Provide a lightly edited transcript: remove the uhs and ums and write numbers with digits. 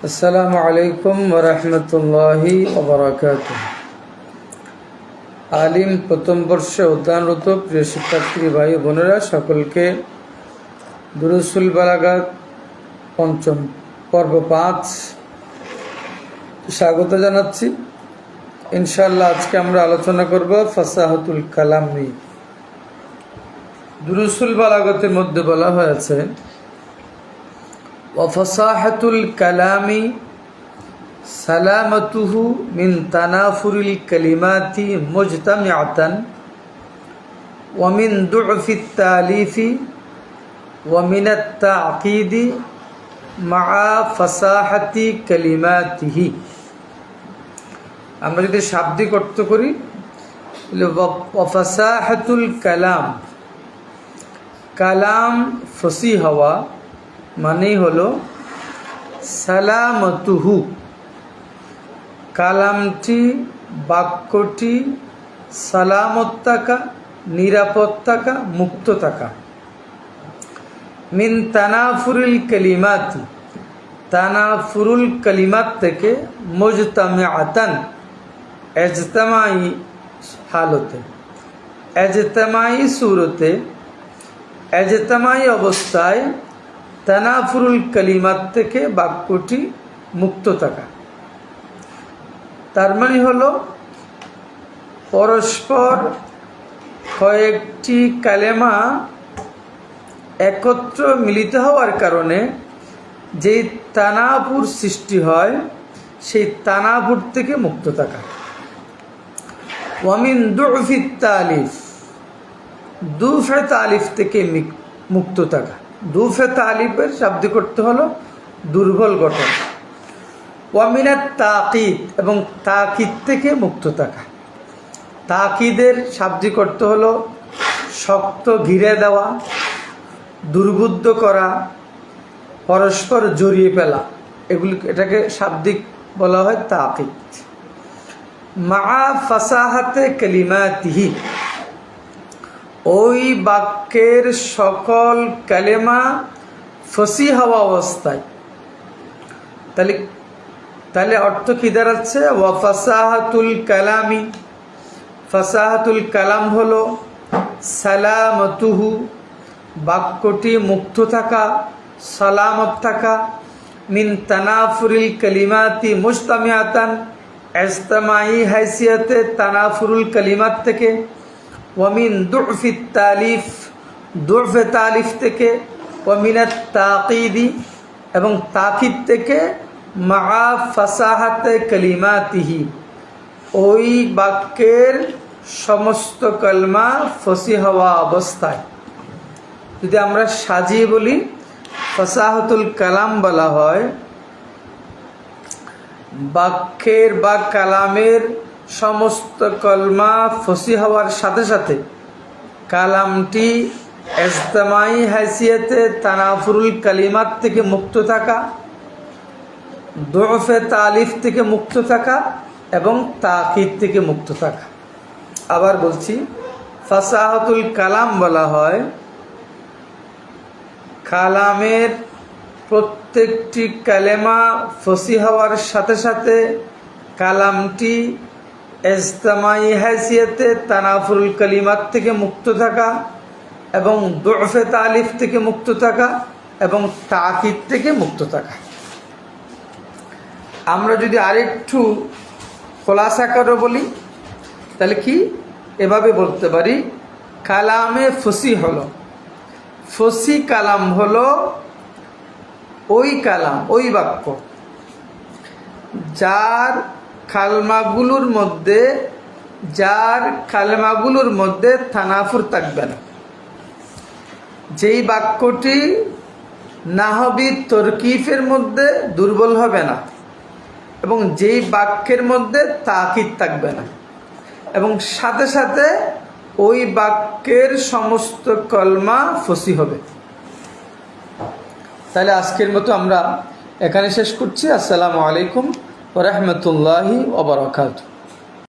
আসসালামু আলাইকুম ওয়া রাহমাতুল্লাহি ওয়া বারাকাতুহু। আলিম প্রথম বর্ষে অধ্যয়নরত প্রিয় শিক্ষার্থী ভাই বোনেরা, সকলকে দুরুসুল বালাগাত পঞ্চম পর্ব 5 স্বাগত জানাচ্ছি। ইনশাআল্লাহ আজকে আমরা আলোচনা করব ফাসাহাতুল কালাম নিয়ে। দুরুসুল বালাগাতের মধ্যে বলা হয়েছে ওয়াফাসাহাতুল কালামি সালামাতুহু মিন তানাফুরিল কালিমাতি মুজতামিআতান ওয়া মিন দু'ফিত তালিফি ওয়া মিনাত তা'কিদি মা'a ফাসাহাতি কালিমাতিহি। আমরা যদি শাব্দিক অর্থ করি ওয়াফাসাহাতুল কালাম, কালাম ফসি হওয়া মানেই হলো সালামতুহু, কালামটি বাক্যটি সালামত থাকা, নিরাপদ থাকা, মুক্ত থাকা। মিন তানাফুরুল কালিমাতি, তানাফুরুল কালিমাত থেকে, মুজতামিআতান ইজতিমাই হালতে, ইজতিমাই সুরতে, ইজতিমাই অবস্থায় তানাফুরুল কালিমাত থেকে বাক্যটি মুক্ত থাকা। তার মানে হলো পরস্পর কয়েকটি কালেমা একত্র মিলিত হওয়ার কারণে যেই তানাফুর সৃষ্টি হয়, সেই তানাফুর থেকে মুক্ত থাকা। ওয়ামিন দু'ফিত তালিফ, দু'ফে তালিফ থেকে মুক্ত থাকা। দুফে তালিফের শাব্দিক করতে হলো দুর্বল গঠন। ওয়ামিনাত তাকিদ, এবং তাকিদ থেকে মুক্ত থাকা। তাকিদের শাব্দিক করতে হলো শক্ত ঘিরে দেওয়া, দুর্বুদ্ধ করা, পরস্পর জড়িয়ে ফেলা, এটাকে শাব্দিক বলা হয় তাকিদ। মা'a ফাসাহাতে কালিমাতিহি, ওই বাক্যের সকল কালেমা ফসি হওয়া অবস্থায়। তাহলে অর্থ কি দাঁড়াচ্ছে? ওয়া ফাসাহাতুল কালামি, ফাসাহাতুল কালাম হলো সালামতুহু, বাক্যটি মুক্ত থাকা, সালামত থাকা। মিন তানাফুরিল কালিমাতি মুজতামিআতান, ইজতিমাই হাইসিয়তে তানাফুরুল কালিমাত থেকে। ওয়ামিন দু'ফিত তালিফ, দু'ফে তালিফ থেকে। ওয়ামিনাত তাকিদি, এবং তাকিদ থেকে। মা'a ফাসাহাতে কালিমাতিহি, ওই বাক্যের সমস্ত কলমা ফসি হওয়া অবস্থায়। যদি আমরা সাজিয়ে বলি, ফাসাহাতুল কালাম বলা হয় বাক্যের বা কালামের সমস্ত কলমা ফসি হওয়ার সাথে সাথে কালামটি ইজতিমাই হাইসিয়তে তানাফুরুল কালিমাত থেকে মুক্ত থাকা, দু'ফে তালিফ থেকে মুক্ত থাকা, এবং তাকিদ থেকে মুক্ত থাকা। আবার বলছি, ফাসাহাতুল কালাম বলা হয় কালামের প্রত্যেকটি কালেমা ফসি হওয়ার সাথে সাথে কালামটি ইজতিমাই হাইসিয়তে তানাফুরুল কালিমাত থেকে মুক্ত থাকা, এবং দু'ফে তালিফ থেকে মুক্ত থাকা, এবং তাকিদ থেকে মুক্ত থাকা। আমরা যদি আরেকটু খোলাসা করে বলি, তাহলে কি এভাবে বলতে পারি, কালামে ফসি হলো, ফসি কালাম হলো ওই কালাম, ওই বাক্য যার কালেমাগুলোর মধ্যে তানাফুর থাকবে না, যেই বাক্যটি নাহবি তরকিফের মধ্যে দুর্বল হবে না, এবং যেই বাক্যের মধ্যে তাকিদ থাকবে না, এবং সাথে সাথে ওই বাক্যের সমস্ত কলমা ফসি হবে। তাহলে আজকের মতো আমরা এখানে শেষ করছি। আসসালামু আলাইকুম ওয়া রাহমাতুল্লাহি ওয়া বারাকাতুহু।